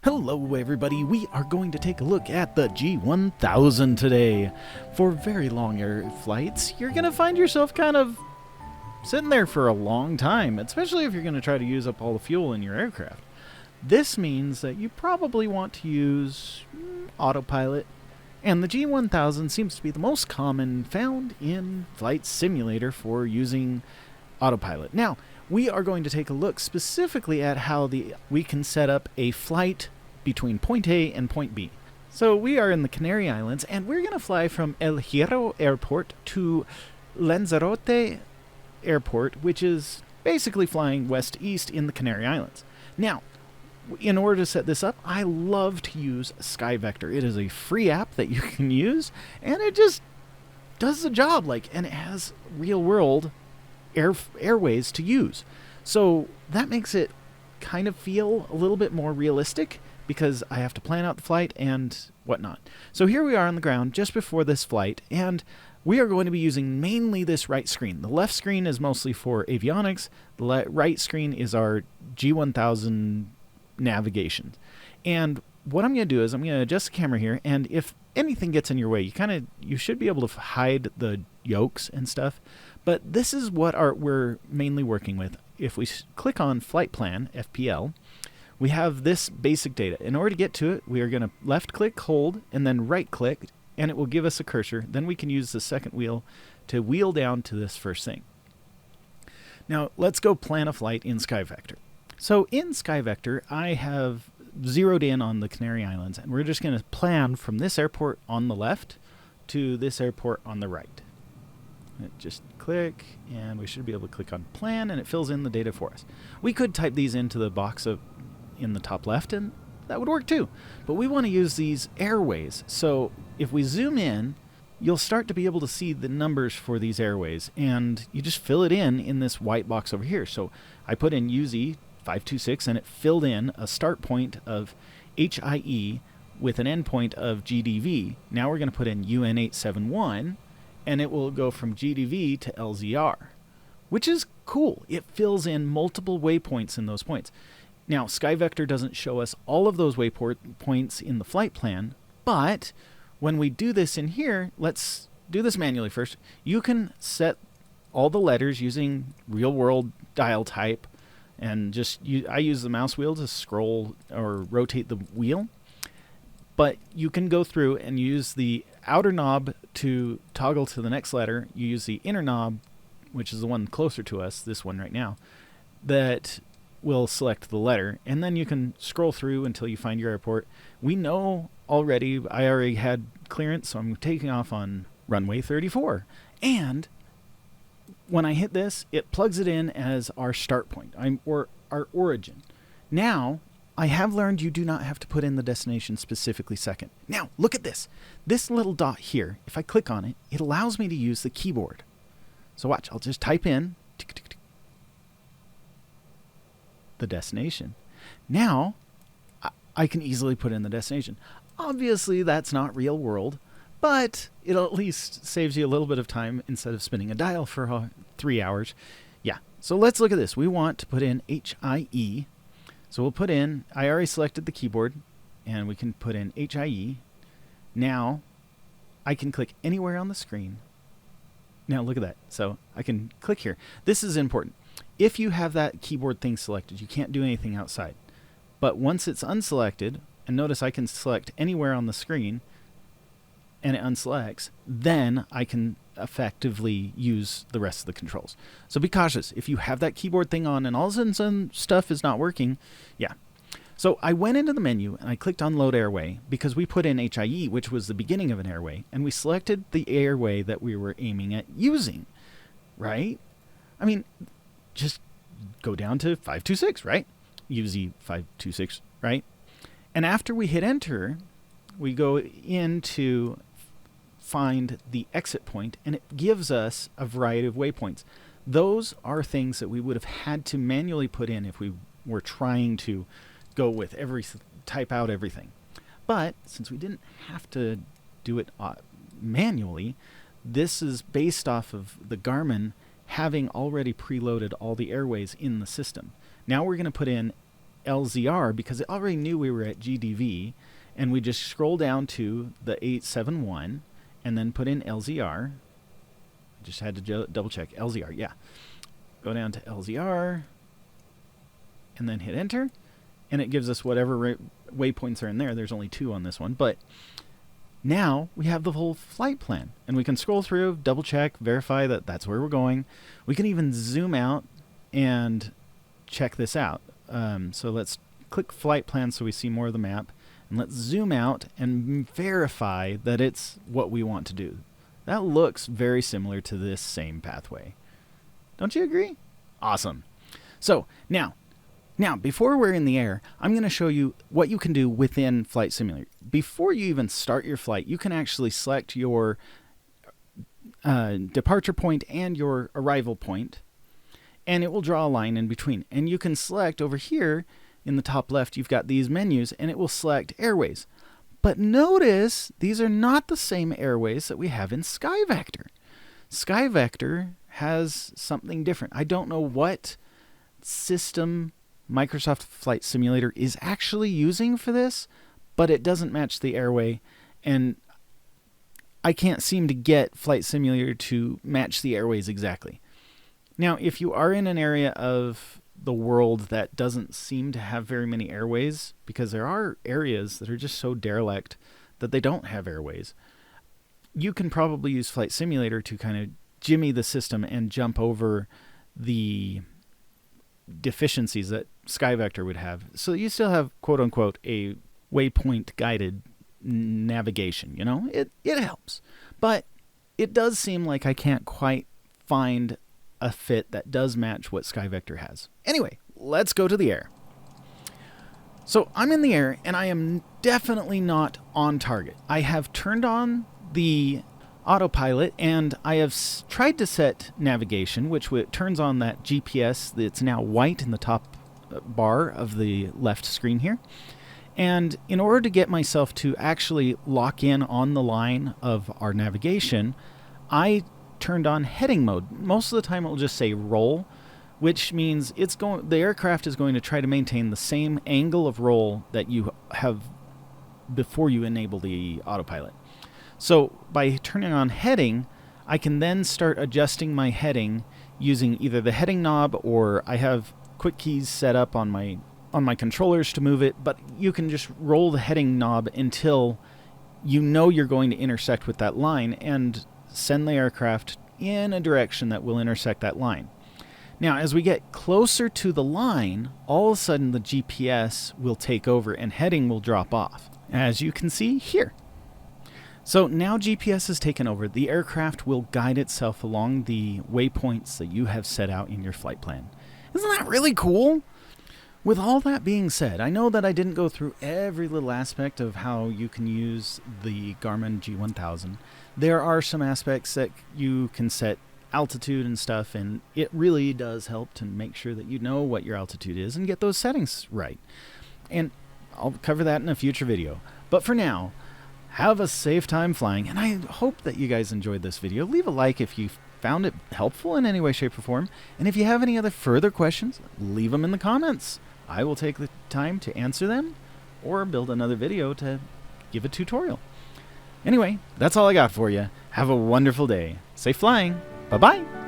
Hello everybody, we are going to take a look at the G1000 today. For very long air flights, you're going to find yourself kind of sitting there for a long time, especially if you're going to try to use up all the fuel in your aircraft. This means that you probably want to use autopilot, and the G1000 seems to be the most common found in Flight Simulator for using autopilot. Now, we are going to take a look specifically at how we can set up a flight between point A and point B. So we are in the Canary Islands, and we're going to fly from El Hierro Airport to Lanzarote Airport, which is basically flying west-east in the Canary Islands. Now, in order to set this up, I love to use SkyVector. It is a free app that you can use, and it just does the job, and it has real-world airways to use. So that makes it kind of feel a little bit more realistic because I have to plan out the flight and whatnot. So here we are on the ground just before this flight, and we are going to be using mainly this right screen. The left screen is mostly for avionics. The right screen is our G1000 navigation. And what I'm going to do is I'm going to adjust the camera here, and if anything gets in your way, you should be able to hide the yokes and stuff. But this is what we're mainly working with. If we click on Flight Plan, FPL, we have this basic data. In order to get to it, we are going to left-click, hold, and then right-click, and it will give us a cursor. Then we can use the second wheel to wheel down to this first thing. Now, let's go plan a flight in SkyVector. So in SkyVector, I have zeroed in on the Canary Islands, and we're just going to plan from this airport on the left to this airport on the right. Just click, and we should be able to click on plan, and it fills in the data for us. We could type these into the box in the top left, and that would work too. But we want to use these airways. So if we zoom in, you'll start to be able to see the numbers for these airways, and you just fill it in this white box over here. So I put in UZ526, and it filled in a start point of HIE with an endpoint of GDV. Now we're going to put in UN871, and it will go from GDV to LZR, which is cool. It fills in multiple waypoints in those points. Now, SkyVector doesn't show us all of those waypoints in the flight plan, but when we do this in here, let's do this manually first. You can set all the letters using real-world dial type, and I use the mouse wheel to scroll or rotate the wheel. But you can go through and use the outer knob to toggle to the next letter. You use the inner knob, which is the one closer to us, this one right now, that will select the letter. And then you can scroll through until you find your airport. We know already, I already had clearance, so I'm taking off on runway 34. And when I hit this, it plugs it in as our start point, or our origin. Now, I have learned you do not have to put in the destination specifically second. Now, look at this. This little dot here, if I click on it, it allows me to use the keyboard. So watch, I'll just type in the destination. Now, I can easily put in the destination. Obviously, that's not real world, but it at least saves you a little bit of time instead of spinning a dial for 3 hours. Yeah, so let's look at this. We want to put in HIE. So we'll put in, I already selected the keyboard, and we can put in HIE. Now, I can click anywhere on the screen. Now look at that. So I can click here. This is important. If you have that keyboard thing selected, you can't do anything outside. But once it's unselected, and notice I can select anywhere on the screen, and it unselects, then I can effectively use the rest of the controls. So be cautious. If you have that keyboard thing on and all of a sudden stuff is not working, yeah. So I went into the menu and I clicked on Load Airway because we put in HIE, which was the beginning of an airway, and we selected the airway that we were aiming at using, right? I mean, just go down to 526, right? UZ526, right? And after we hit enter, we go into find the exit point, and it gives us a variety of waypoints. Those are things that we would have had to manually put in if we were trying to go with type out everything. But since we didn't have to do it manually, this is based off of the Garmin having already preloaded all the airways in the system. Now we're going to put in LZR because it already knew we were at GDV, and we just scroll down to the 871 and then put in LZR. I just had to double check. LZR, yeah. Go down to LZR and then hit enter, and it gives us whatever waypoints are in there. There's only 2 on this one, but now we have the whole flight plan, and we can scroll through, double check, verify that that's where we're going. We can even zoom out and check this out. So let's click flight plan so we see more of the map, and let's zoom out and verify that it's what we want to do. That looks very similar to this same pathway. Don't you agree? Awesome. So now before we're in the air, I'm going to show you what you can do within Flight Simulator. Before you even start your flight, you can actually select your departure point and your arrival point, and it will draw a line in between. And you can select over here in the top left, you've got these menus, and it will select airways. But notice these are not the same airways that we have in SkyVector. SkyVector has something different. I don't know what system Microsoft Flight Simulator is actually using for this, but it doesn't match the airway, and I can't seem to get Flight Simulator to match the airways exactly. Now, if you are in an area of the world that doesn't seem to have very many airways, because there are areas that are just so derelict that they don't have airways, you can probably use Flight Simulator to kind of jimmy the system and jump over the deficiencies that SkyVector would have. So you still have, quote-unquote, a waypoint-guided navigation, you know? It helps. But it does seem like I can't quite find a fit that does match what SkyVector has. Anyway, let's go to the air. So I'm in the air, and I am definitely not on target. I have turned on the autopilot, and I have tried to set navigation, which turns on that GPS that's now white in the top bar of the left screen here. And in order to get myself to actually lock in on the line of our navigation, I turned on heading mode. Most of the time it will just say roll, which means the aircraft is going to try to maintain the same angle of roll that you have before you enable the autopilot. So by turning on heading, I can then start adjusting my heading using either the heading knob, or I have quick keys set up on my controllers to move it, but you can just roll the heading knob until you know you're going to intersect with that line and send the aircraft in a direction that will intersect that line. Now, as we get closer to the line, all of a sudden the GPS will take over and heading will drop off, as you can see here. So now GPS has taken over. The aircraft will guide itself along the waypoints that you have set out in your flight plan. Isn't that really cool? With all that being said, I know that I didn't go through every little aspect of how you can use the Garmin G1000. There are some aspects that you can set altitude and stuff, and it really does help to make sure that you know what your altitude is and get those settings right. And I'll cover that in a future video. But for now, have a safe time flying, and I hope that you guys enjoyed this video. Leave a like if you found it helpful in any way, shape, or form. And if you have any other further questions, leave them in the comments. I will take the time to answer them or build another video to give a tutorial. Anyway, that's all I got for you. Have a wonderful day. Safe flying. Bye-bye.